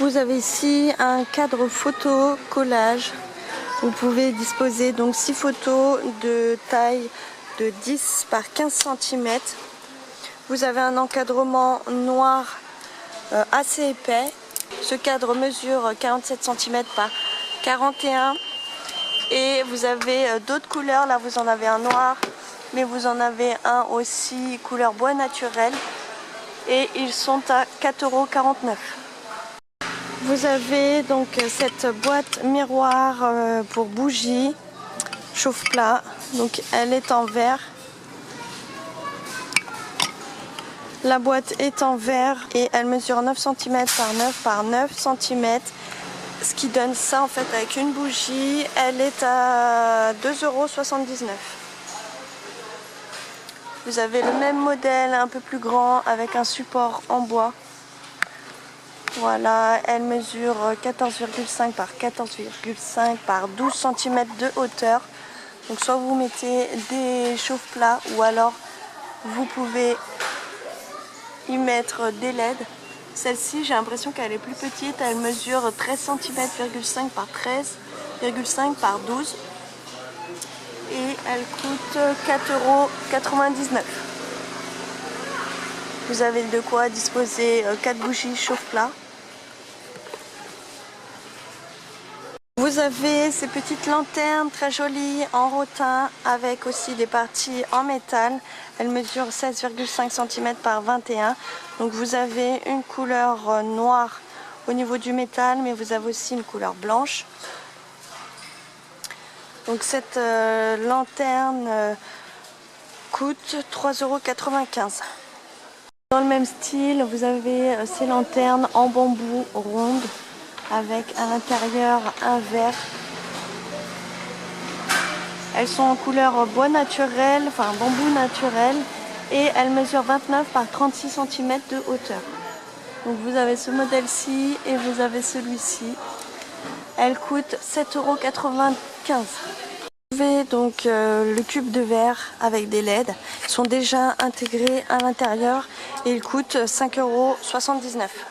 Vous avez ici un cadre photo collage. Vous pouvez disposer donc 6 photos de taille de 10 par 15 cm. Vous avez un encadrement noir assez épais. Ce cadre mesure 47 cm par 41. Et vous avez d'autres couleurs. Là vous en avez un noir, mais vous en avez un aussi couleur bois naturel. Et ils sont à 4,49 €. Vous avez donc cette boîte miroir pour bougies chauffe-plat. Donc elle est en verre. La boîte est en verre et elle mesure 9 cm par 9 par 9 cm. Ce qui donne ça en fait avec une bougie. Elle est à 2,79 €. Vous avez le même modèle un peu plus grand avec un support en bois. Voilà, elle mesure 14,5 par 14,5 par 12 cm de hauteur. Donc soit vous mettez des chauffe-plats ou alors vous pouvez y mettre des LED. Celle-ci, j'ai l'impression qu'elle est plus petite. Elle mesure 13 cm,5 par 13,5 par 12. Et elle coûte 4,99 €. Vous avez de quoi disposer 4 bougies chauffe-plat. Vous avez ces petites lanternes très jolies en rotin avec aussi des parties en métal. Elles mesurent 16,5 cm par 21. Donc vous avez une couleur noire au niveau du métal, mais vous avez aussi une couleur blanche. Donc cette lanterne coûte 3,95 €. Dans le même style, vous avez ces lanternes en bambou rondes avec à l'intérieur un verre. Elles sont en couleur bois naturel, enfin bambou naturel, et elles mesurent 29 par 36 cm de hauteur. Donc vous avez ce modèle-ci et vous avez celui-ci. Elle coûte 7,95 €. Vous avez donc le cube de verre avec des LED. Ils sont déjà intégrés à l'intérieur et ils coûtent 5,79 €.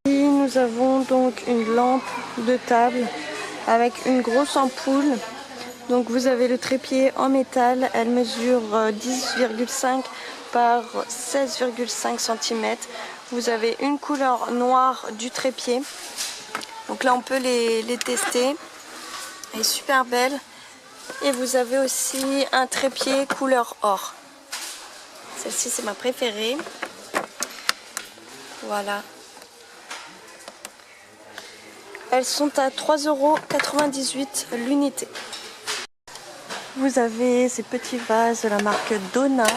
Nous avons donc une lampe de table avec une grosse ampoule. Donc vous avez le trépied en métal, elle mesure 10,5 par 16,5 cm. Vous avez une couleur noire du trépied. Donc là on peut les tester. Elle est super belle. Et vous avez aussi un trépied couleur or. Celle-ci c'est ma préférée. Voilà. Elles sont à 3,98 € l'unité. Vous avez ces petits vases de la marque Donna.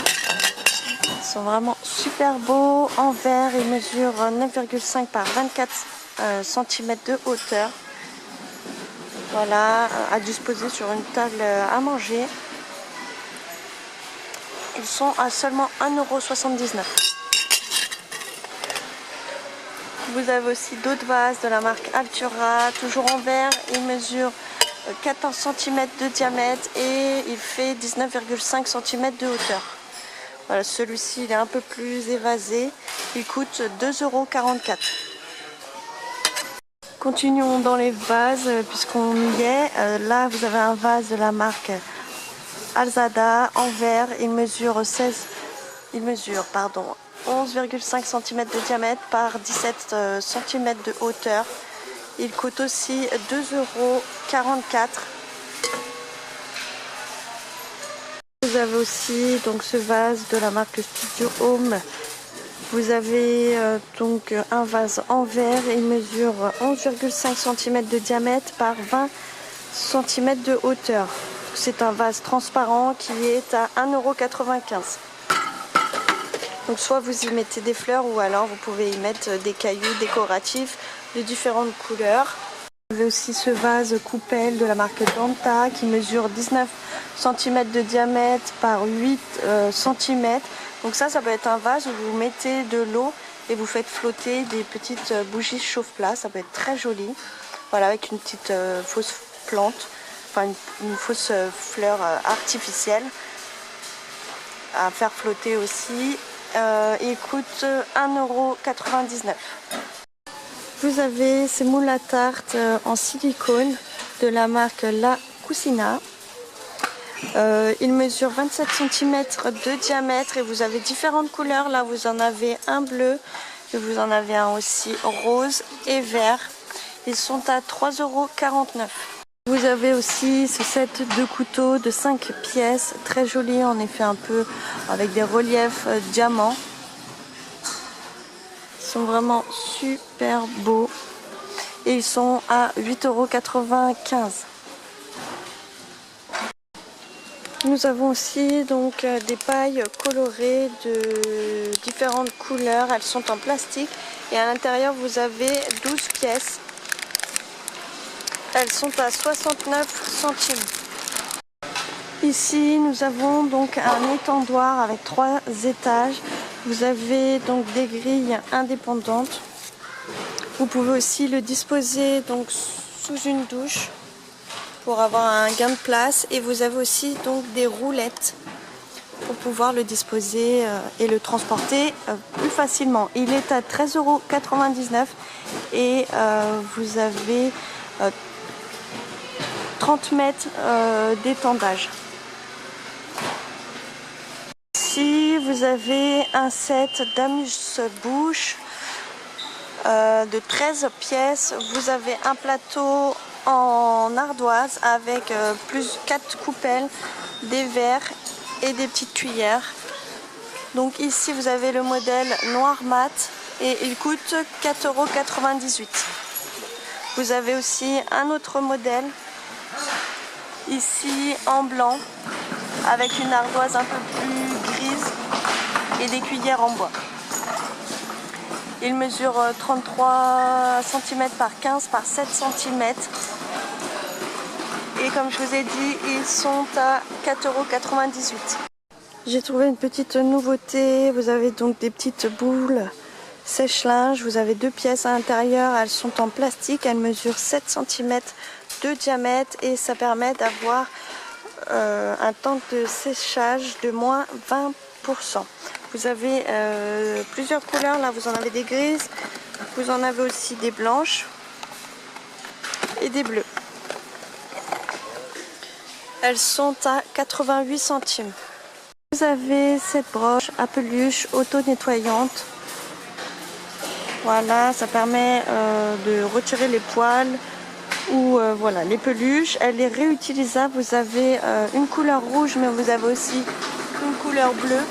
Ils sont vraiment super beaux en verre. Ils mesurent 9,5 par 24 cm de hauteur. Voilà, à disposer sur une table à manger. Ils sont à seulement 1,79 €. Vous avez aussi d'autres vases de la marque Altura, toujours en verre. Il mesure 14 cm de diamètre et il fait 19,5 cm de hauteur. Voilà, celui-ci il est un peu plus évasé. Il coûte 2,44 €. Continuons dans les vases puisqu'on y est. Là vous avez un vase de la marque Alzada en verre. Il mesure 11,5 cm de diamètre par 17 cm de hauteur. Il coûte aussi 2,44 €. Vous avez aussi donc ce vase de la marque Studio Home. Vous avez donc un vase en verre. Il mesure 11,5 cm de diamètre par 20 cm de hauteur. C'est un vase transparent qui est à 1,95 €. Donc soit vous y mettez des fleurs ou alors vous pouvez y mettre des cailloux décoratifs de différentes couleurs. Vous avez aussi ce vase coupelle de la marque Danta qui mesure 19 cm de diamètre par 8 cm. Donc ça peut être un vase où vous mettez de l'eau et vous faites flotter des petites bougies chauffe-plat. Ça peut être très joli. Voilà, avec une petite fausse plante, enfin une fausse fleur artificielle à faire flotter aussi. Il coûte 1,99 €. Vous avez ces moules à tarte en silicone de la marque La Cucina. Il mesure 27 cm de diamètre et vous avez différentes couleurs. Là, vous en avez un bleu et vous en avez un aussi rose et vert. Ils sont à 3,49 €. Vous avez aussi ce set de couteaux de 5 pièces, très joli, en effet un peu avec des reliefs diamants. Ils sont vraiment super beaux et ils sont à 8,95 €. Nous avons aussi donc des pailles colorées de différentes couleurs. Elles sont en plastique et à l'intérieur vous avez 12 pièces. Elles sont à 69 centimes. Ici nous avons donc un étendoir avec 3 étages. Vous avez donc des grilles indépendantes. Vous pouvez aussi le disposer donc sous une douche pour avoir un gain de place, et vous avez aussi donc des roulettes pour pouvoir le disposer et le transporter plus facilement. Il est à 13,99 € et vous avez 30 mètres d'étendage. Ici vous avez un set d'amuse-bouche de 13 pièces. Vous avez un plateau en ardoise avec plus 4 coupelles, des verres et des petites cuillères. Donc ici vous avez le modèle noir mat et il coûte 4,98 €. Vous avez aussi un autre modèle ici en blanc avec une ardoise un peu plus grise et des cuillères en bois. Il mesure 33 cm par 15 par 7 cm. Et comme je vous ai dit, ils sont à 4,98 €. J'ai trouvé une petite nouveauté. Vous avez donc des petites boules sèche-linge. Vous avez 2 pièces à l'intérieur. Elles sont en plastique. Elles mesurent 7 cm de diamètre et ça permet d'avoir un temps de séchage de moins 20%. Vous avez plusieurs couleurs. Là, vous en avez des grises. Vous en avez aussi des blanches et des bleues. Elles sont à 88 centimes. Vous avez cette broche à peluche auto-nettoyante. Voilà, ça permet de retirer les poils ou voilà, les peluches. Elle est réutilisable. Vous avez une couleur rouge, mais vous avez aussi une couleur bleue.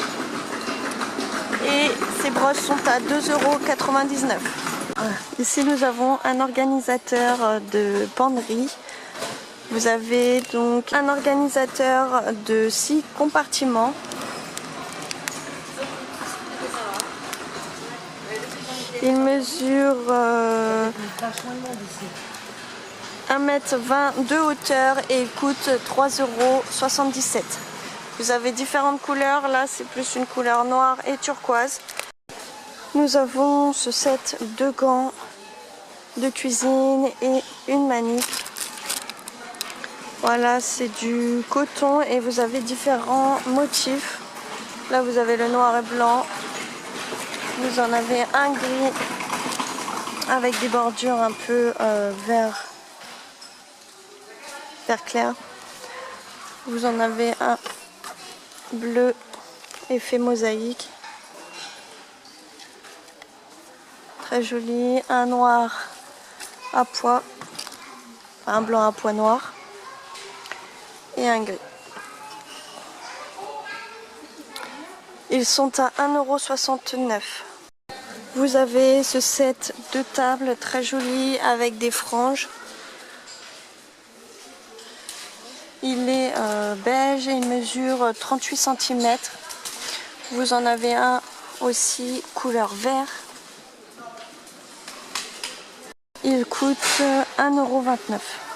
Et ces brosses sont à 2,99 €. Ici, nous avons un organisateur de penderie. Vous avez donc un organisateur de 6 compartiments. Il mesure 1,20 m de hauteur et il coûte 3,77 €. Vous avez différentes couleurs. Là, c'est plus une couleur noire et turquoise. Nous avons ce set de gants de cuisine et une manip. Voilà, c'est du coton et vous avez différents motifs. Là, vous avez le noir et blanc. Vous en avez un gris avec des bordures un peu vert clair. Vous en avez un bleu effet mosaïque. Très joli. Un noir à pois. Un blanc à pois noir. Et un gris. Ils sont à 1,69 €. Vous avez ce set de table très joli avec des franges. Il est beige et il mesure 38 cm. Vous en avez un aussi couleur vert. Il coûte 1,29 €.